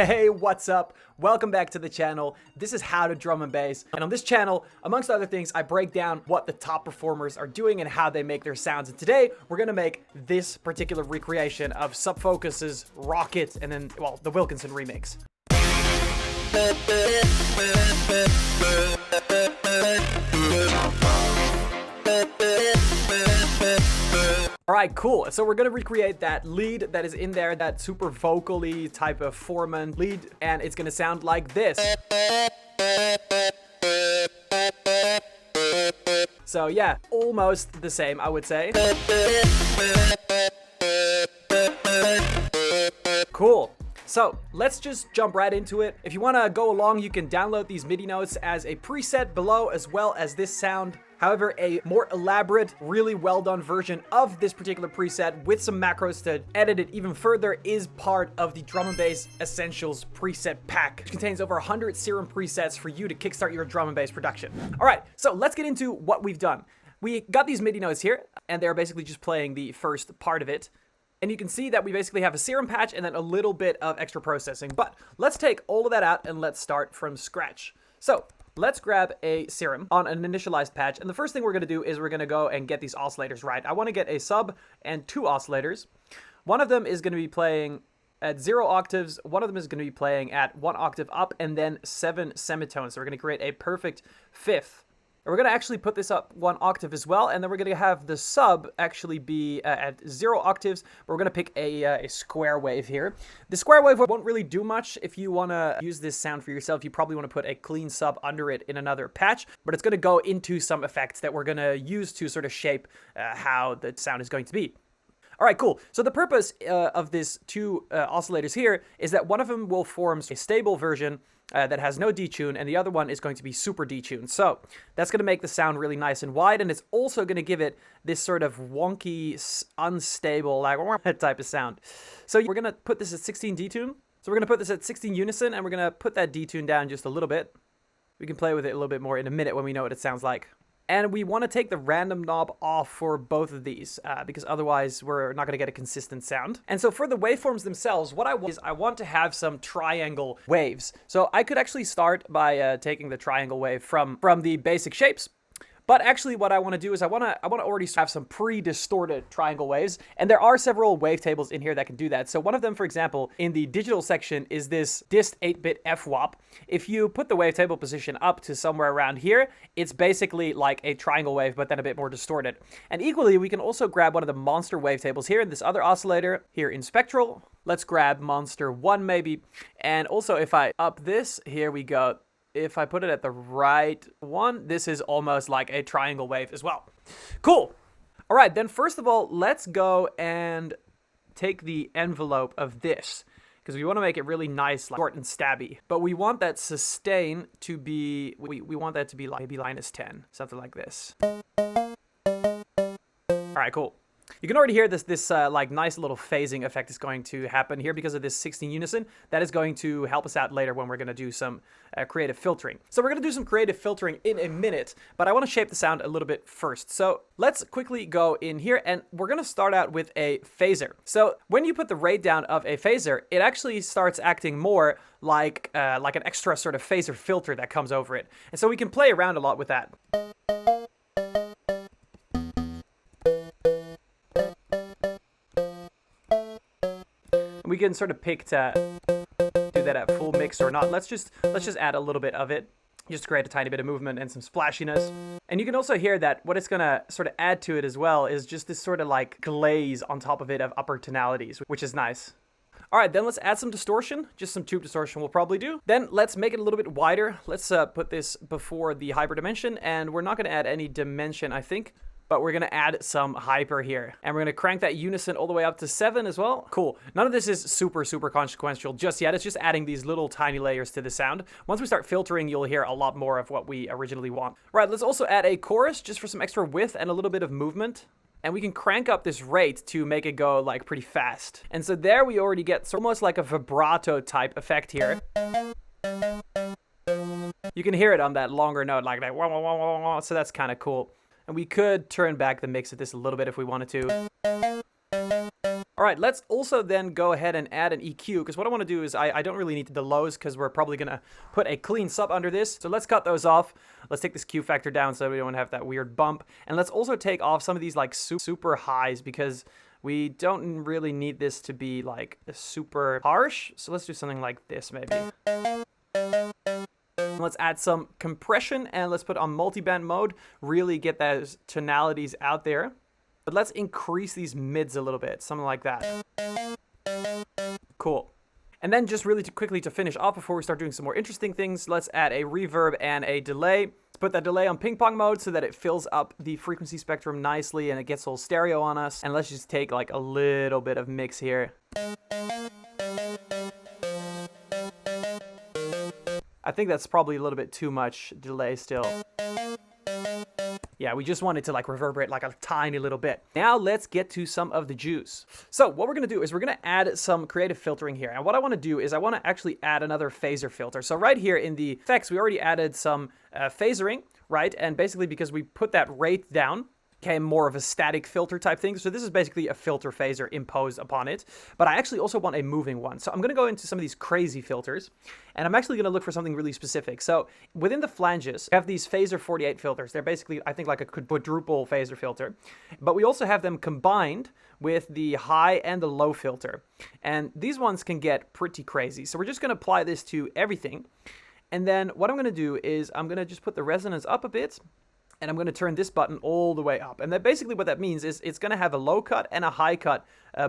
Hey, what's up? Welcome back to the channel. This is How to Drum and Bass. And on this channel, amongst other things, I break down what the top performers are doing and how they make their sounds. And today, we're gonna make this particular recreation of Sub Focus's Rocket and then, well, the Wilkinson remix. All right, cool. So we're gonna recreate that lead that is in there, that super vocally type of Foreman lead, and it's gonna sound like this. So yeah, almost the same, I would say. Cool. So let's just jump right into it. If you want to go along, you can download these MIDI notes as a preset below, as well as this sound. However, a more elaborate, really well done version of this particular preset with some macros to edit it even further is part of the Drum and Bass Essentials preset pack, which contains over 100 Serum presets for you to kickstart your drum and bass production. All right, so let's get into what we've done. We got these MIDI notes here, and they're basically just playing the first part of it. And you can see that we basically have a Serum patch and then a little bit of extra processing. But let's take all of that out and let's start from scratch. So let's grab a Serum on an initialized patch. And the first thing we're going to do is we're going to go and get these oscillators right. I want to get a sub and two oscillators. One of them is going to be playing at 0 octaves. One of them is going to be playing at 1 octave up and then 7 semitones. So we're going to create a perfect fifth. We're going to actually put this up 1 octave as well, and then we're going to have the sub actually be at 0 octaves. We're going to pick a square wave here. The square wave won't really do much. If you want to use this sound for yourself, you probably want to put a clean sub under it in another patch, but it's going to go into some effects that we're going to use to sort of shape how the sound is going to be. All right, cool. So the purpose of these two oscillators here is that one of them will form a stable version that has no detune, and the other one is going to be super detuned. So that's going to make the sound really nice and wide, and it's also going to give it this sort of wonky, unstable, like type of sound. So we're going to put this at 16 detune. So we're going to put this at 16 unison, and we're going to put that detune down just a little bit. We can play with it a little bit more in a minute when we know what it sounds like. And we want to take the random knob off for both of these because otherwise we're not going to get a consistent sound. And so for the waveforms themselves, what I want is I want to have some triangle waves. So I could actually start by taking the triangle wave from the basic shapes. But actually what I want to do is I want to already have some pre-distorted triangle waves. And there are several wavetables in here that can do that. So one of them, for example, in the digital section is this dist 8-bit FWOP. If you put the wavetable position up to somewhere around here, it's basically like a triangle wave, but then a bit more distorted. And equally, we can also grab one of the monster wavetables here in this other oscillator here in spectral. Let's grab monster 1 maybe. And also if I up this, here we go. If I put it at the right one, this is almost like a triangle wave as well. Cool. All right, then first of all, let's go and take the envelope of this because we want to make it really nice, like short and stabby. But we want that sustain to be, we want that to be like maybe -10, something like this. All right, cool. You can already hear this like nice little phasing effect is going to happen here because of this 16 unison. That is going to help us out later when we're going to do some creative filtering. So we're going to do some creative filtering in a minute, but I want to shape the sound a little bit first. So let's quickly go in here and we're going to start out with a phaser. So when you put the rate down of a phaser, it actually starts acting more like an extra sort of phaser filter that comes over it. And so we can play around a lot with that. We can sort of pick to do that at full mix or not. Let's just add a little bit of it, just to create a tiny bit of movement and some splashiness. And you can also hear that what it's gonna sort of add to it as well is just this sort of like glaze on top of it of upper tonalities, which is nice. All right, then let's add some distortion. Just some tube distortion we'll probably do. Then let's make it a little bit wider. Let's put this before the hyper dimension, and we're not gonna add any dimension, I think. But we're going to add some hyper here. And we're going to crank that unison all the way up to 7 as well. Cool. None of this is super consequential just yet. It's just adding these little tiny layers to the sound. Once we start filtering, you'll hear a lot more of what we originally want. Right, let's also add a chorus just for some extra width and a little bit of movement. And we can crank up this rate to make it go like pretty fast. And so there we already get almost like a vibrato type effect here. You can hear it on that longer note like that. So that's kind of cool. And we could turn back the mix of this a little bit if we wanted to. All right, let's also then go ahead and add an EQ, because what I want to do is I don't really need the lows, because we're probably going to put a clean sub under this. So let's cut those off. Let's take this Q factor down so we don't have that weird bump. And let's also take off some of these like super highs, because we don't really need this to be like super harsh. So let's do something like this maybe. Let's add some compression and let's put on multiband mode. Really get those tonalities out there. But let's increase these mids a little bit, something like that. Cool. And then just really quickly to finish off before we start doing some more interesting things, let's add a reverb and a delay. Let's put that delay on ping pong mode so that it fills up the frequency spectrum nicely and it gets all stereo on us. And let's just take like a little bit of mix here. I think that's probably a little bit too much delay still. Yeah, we just want it to like reverberate like a tiny little bit. Now let's get to some of the juice. So what we're gonna do is we're gonna add some creative filtering here. And what I wanna do is I wanna actually add another phaser filter. So right here in the effects, we already added some phasering, right? And basically because we put that rate down, became more of a static filter type thing. So this is basically a filter phaser imposed upon it. But I actually also want a moving one. So I'm going to go into some of these crazy filters. And I'm actually going to look for something really specific. So within the flanges, we have these phaser 48 filters. They're basically, I think, like a quadruple phaser filter. But we also have them combined with the high and the low filter. And these ones can get pretty crazy. So we're just going to apply this to everything. And then what I'm going to do is I'm going to just put the resonance up a bit. And I'm going to turn this button all the way up. And that basically what that means is it's going to have a low cut and a high cut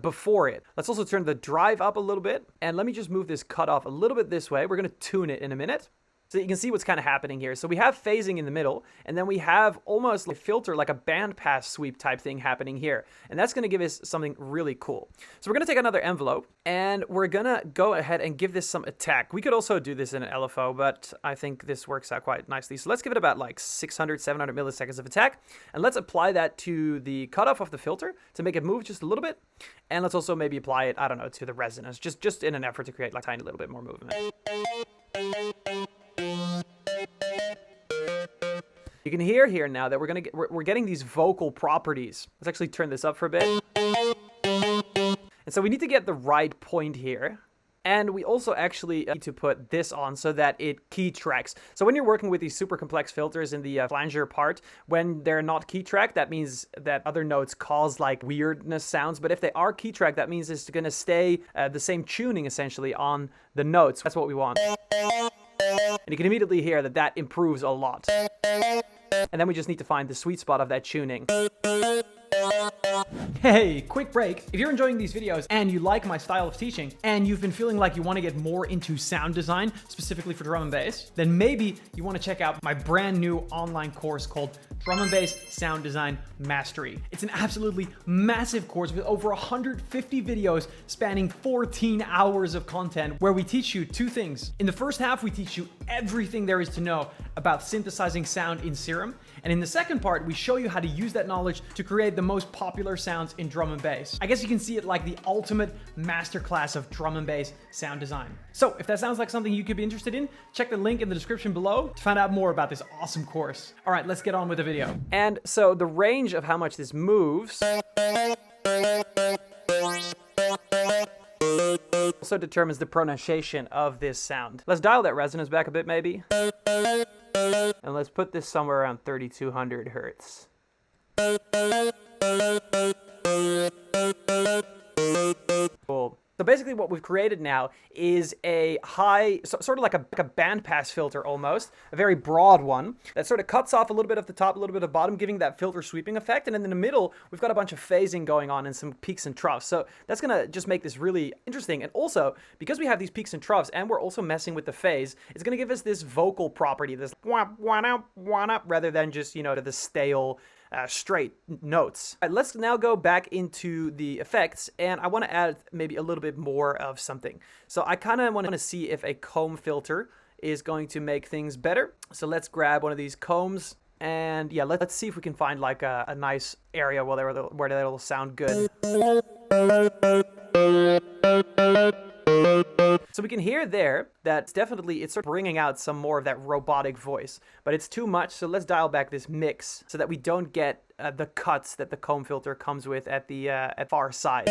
before it. Let's also turn the drive up a little bit. And let me just move this cut off a little bit this way. We're going to tune it in a minute. So you can see what's kind of happening here. So we have phasing in the middle, and then we have almost like a filter, like a bandpass sweep type thing happening here. And that's going to give us something really cool. So we're going to take another envelope, and we're going to go ahead and give this some attack. We could also do this in an LFO, but I think this works out quite nicely. So let's give it about like 600, 700 milliseconds of attack. And let's apply that to the cutoff of the filter to make it move just a little bit. And let's also maybe apply it, I don't know, to the resonance, just in an effort to create like a tiny little bit more movement. You can hear here now that we're getting these vocal properties. Let's actually turn this up for a bit. And so we need to get the right point here. And we also actually need to put this on so that it key tracks. So when you're working with these super complex filters in the flanger part, when they're not key tracked, that means that other notes cause like weirdness sounds. But if they are key tracked, that means it's going to stay the same tuning essentially on the notes. That's what we want. And you can immediately hear that that improves a lot. And then we just need to find the sweet spot of that tuning. Hey, quick break. If you're enjoying these videos and you like my style of teaching and you've been feeling like you want to get more into sound design, specifically for drum and bass, then maybe you want to check out my brand new online course called Drum and Bass Sound Design Mastery. It's an absolutely massive course with over 150 videos spanning 14 hours of content where we teach you two things. In the first half, we teach you everything there is to know about synthesizing sound in Serum. And in the second part, we show you how to use that knowledge to create the most popular sounds in drum and bass. I guess you can see it like the ultimate masterclass of drum and bass sound design. So if that sounds like something you could be interested in, check the link in the description below to find out more about this awesome course. All right, let's get on with the video. And so the range of how much this moves also determines the pronunciation of this sound. Let's dial that resonance back a bit maybe. And let's put this somewhere around 3200 hertz. Cool. So basically what we've created now is a high, sort of like a bandpass filter almost, a very broad one that sort of cuts off a little bit of the top, a little bit of the bottom, giving that filter sweeping effect. And then in the middle, we've got a bunch of phasing going on and some peaks and troughs. So that's going to just make this really interesting. And also, because we have these peaks and troughs and we're also messing with the phase, it's going to give us this vocal property, this rather than just, you know, the stale straight notes. All right, let's now go back into the effects, and I want to add maybe a little bit more of something. So I kind of want to see if a comb filter is going to make things better. So let's grab one of these combs, and yeah, let's see if we can find like a nice area where that'll sound good. So we can hear there that definitely it's sort of bringing out some more of that robotic voice, but it's too much. So let's dial back this mix so that we don't get the cuts that the comb filter comes with at the far sides.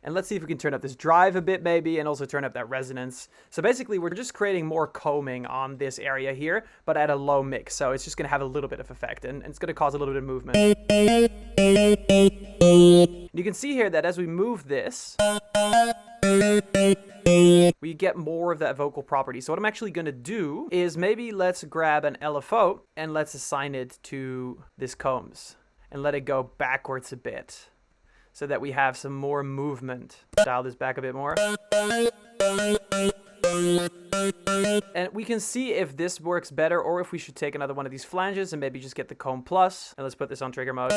And let's see if we can turn up this drive a bit maybe, and also turn up that resonance. So basically we're just creating more combing on this area here, but at a low mix. So it's just going to have a little bit of effect, and it's going to cause a little bit of movement. You can see here that as we move this, we get more of that vocal property. So what I'm actually going to do is maybe let's grab an LFO and let's assign it to this combs and let it go backwards a bit, so that we have some more movement. Dial this back a bit more. And we can see if this works better, or if we should take another one of these flanges and maybe just get the comb plus. And let's put this on trigger mode.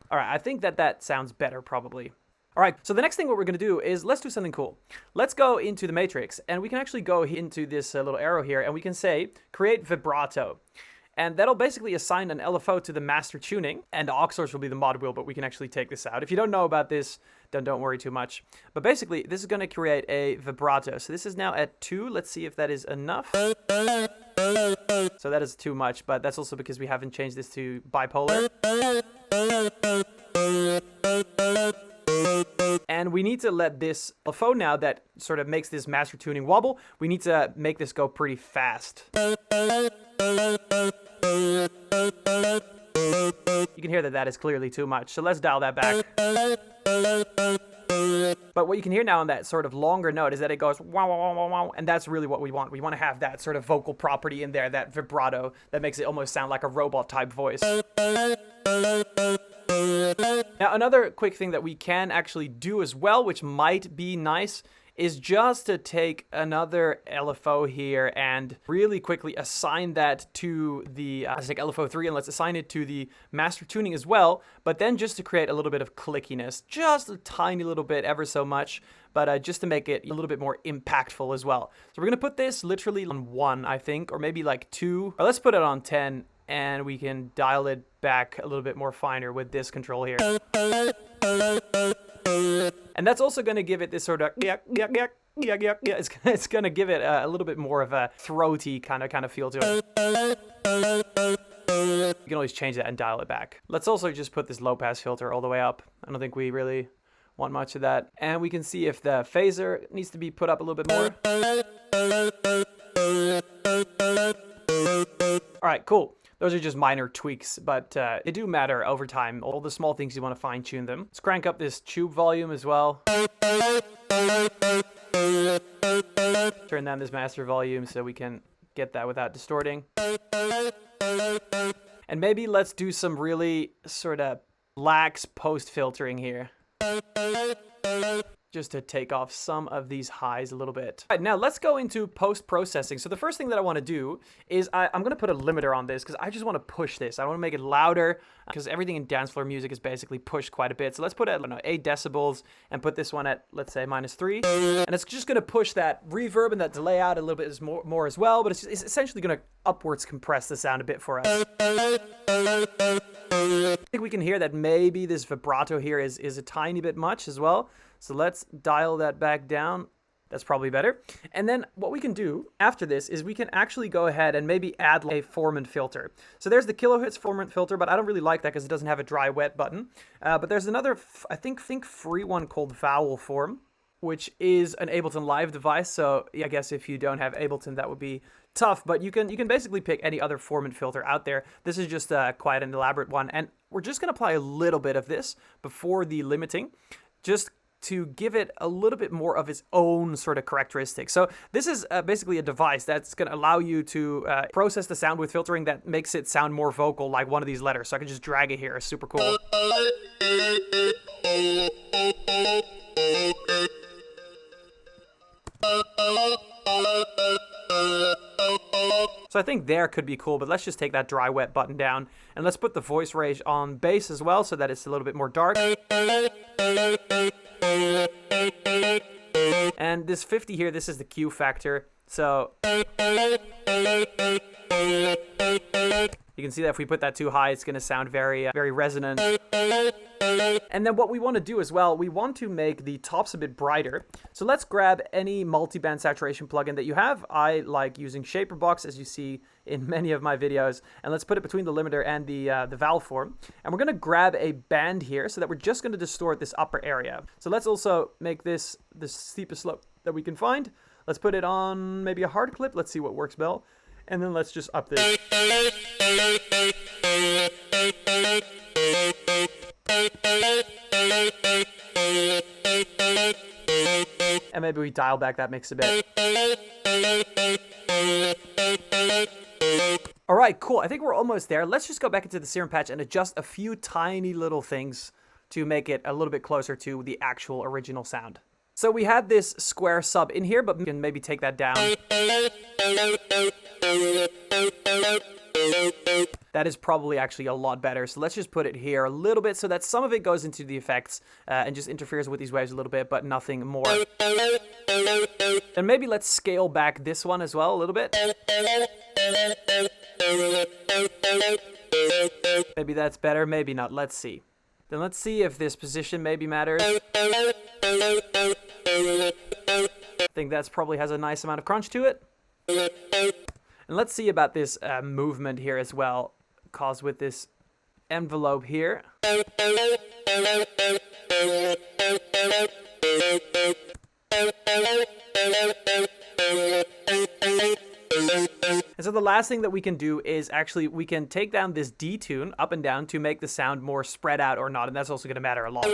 All right, I think that sounds better probably. All right, so the next thing what we're gonna do is let's do something cool. Let's go into the matrix, and we can actually go into this little arrow here, and we can say, create vibrato. And that'll basically assign an LFO to the master tuning, and the aux source will be the mod wheel, but we can actually take this out. If you don't know about this, then don't worry too much. But basically, this is going to create a vibrato. So this is now at 2. Let's see if that is enough. So that is too much, but that's also because we haven't changed this to bipolar. And we need to let this LFO now that sort of makes this master tuning wobble, we need to make this go pretty fast. You can hear that is clearly too much, so let's dial that back. But what you can hear now on that sort of longer note is that it goes wow, wow, wow, wow, wow, and that's really what we want. We want to have that sort of vocal property in there, that vibrato that makes it almost sound like a robot type voice. Now, another quick thing that we can actually do as well, which might be nice, is just to take another LFO here and really quickly assign that to the, let's take LFO 3 and let's assign it to the master tuning as well, but then just to create a little bit of clickiness, just a tiny little bit, ever so much, but just to make it a little bit more impactful as well. So we're gonna put this literally on 1, I think, or maybe like 2, or let's put it on 10, and we can dial it back a little bit more finer with this control here. And that's also going to give it this sort of it's going to give it a little bit more of a throaty kind of feel to it. You can always change that and dial it back. Let's also just put this low pass filter all the way up. I don't think we really want much of that. And we can see if the phaser needs to be put up a little bit more. All right, cool. Those are just minor tweaks, but they do matter over time. All the small things, you want to fine tune them. Let's crank up this tube volume as well. Turn down this master volume so we can get that without distorting. And maybe let's do some really sort of lax post filtering here, just to take off some of these highs a little bit. All right, now let's go into post-processing. So the first thing that I want to do is I'm going to put a limiter on this because I just want to push this. I want to make it louder because everything in dance floor music is basically pushed quite a bit. So let's put it at, I don't know, 8 decibels and put this one at, let's say, -3. And it's just going to push that reverb and that delay out a little bit more as well, but it's essentially going to upwards compress the sound a bit for us. I think we can hear that maybe this vibrato here is a tiny bit much as well. So let's dial that back down. That's probably better. And then what we can do after this is we can actually go ahead and maybe add a formant filter. So there's the kilohertz formant filter, but I don't really like that because it doesn't have a dry wet button. But there's another, I think free one called Vowel Form, which is an Ableton Live device. So I guess if you don't have Ableton, that would be tough, but you can basically pick any other formant filter out there. This is just quite an elaborate one, and we're just going to apply a little bit of this before the limiting, just to give it a little bit more of its own sort of characteristic. So this is basically a device that's going to allow you to process the sound with filtering that makes it sound more vocal, like one of these letters. So I can just drag it here. It's super cool. So I think there could be cool, but let's just take that dry wet button down and let's put the voice range on bass as well so that it's a little bit more dark. And this 50 here, this is the Q factor. So You can see that if we put that too high, it's going to sound very, very resonant. And then what we want to do as well, we want to make the tops a bit brighter. So let's grab any multi-band saturation plugin that you have. I like using Shaperbox, as you see in many of my videos. And let's put it between the limiter and the valve form. And we're going to grab a band here so that we're just going to distort this upper area. So let's also make this the steepest slope that we can find. Let's put it on maybe a hard clip. Let's see what works well. And then let's just up this. And maybe we dial back that mix a bit. All right, cool. I think we're almost there. Let's just go back into the Serum patch and adjust a few tiny little things to make it a little bit closer to the actual original sound. So we had this square sub in here, but we can maybe take that down. That is probably actually a lot better. So let's just put it here a little bit so that some of it goes into the effects and just interferes with these waves a little bit, but nothing more. Then maybe let's scale back this one as well a little bit. Maybe that's better, maybe not. Let's see. Then let's see if this position maybe matters. I think that's probably has a nice amount of crunch to it. And let's see about this movement here as well, caused with this envelope here. And so the last thing that we can do is actually we can take down this detune up and down to make the sound more spread out or not, and that's also going to matter a lot.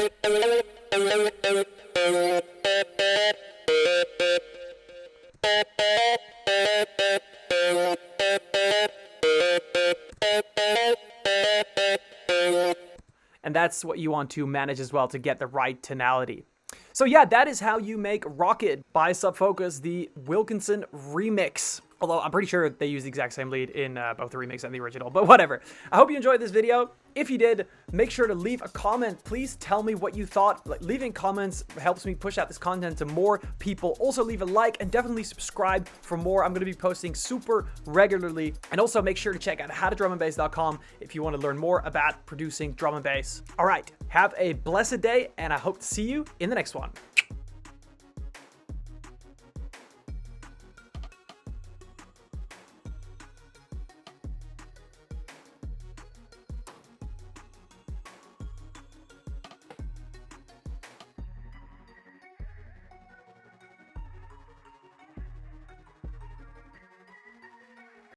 And that's what you want to manage as well to get the right tonality. So yeah, that is how you make Rocket by Subfocus, the Wilkinson remix. Although I'm pretty sure they use the exact same lead in both the remix and the original, but whatever. I hope you enjoyed this video. If you did, make sure to leave a comment. Please tell me what you thought. Like, leaving comments helps me push out this content to more people. Also leave a like and definitely subscribe for more. I'm going to be posting super regularly. And also make sure to check out howtodrumandbass.com if you want to learn more about producing drum and bass. All right, have a blessed day, and I hope to see you in the next one.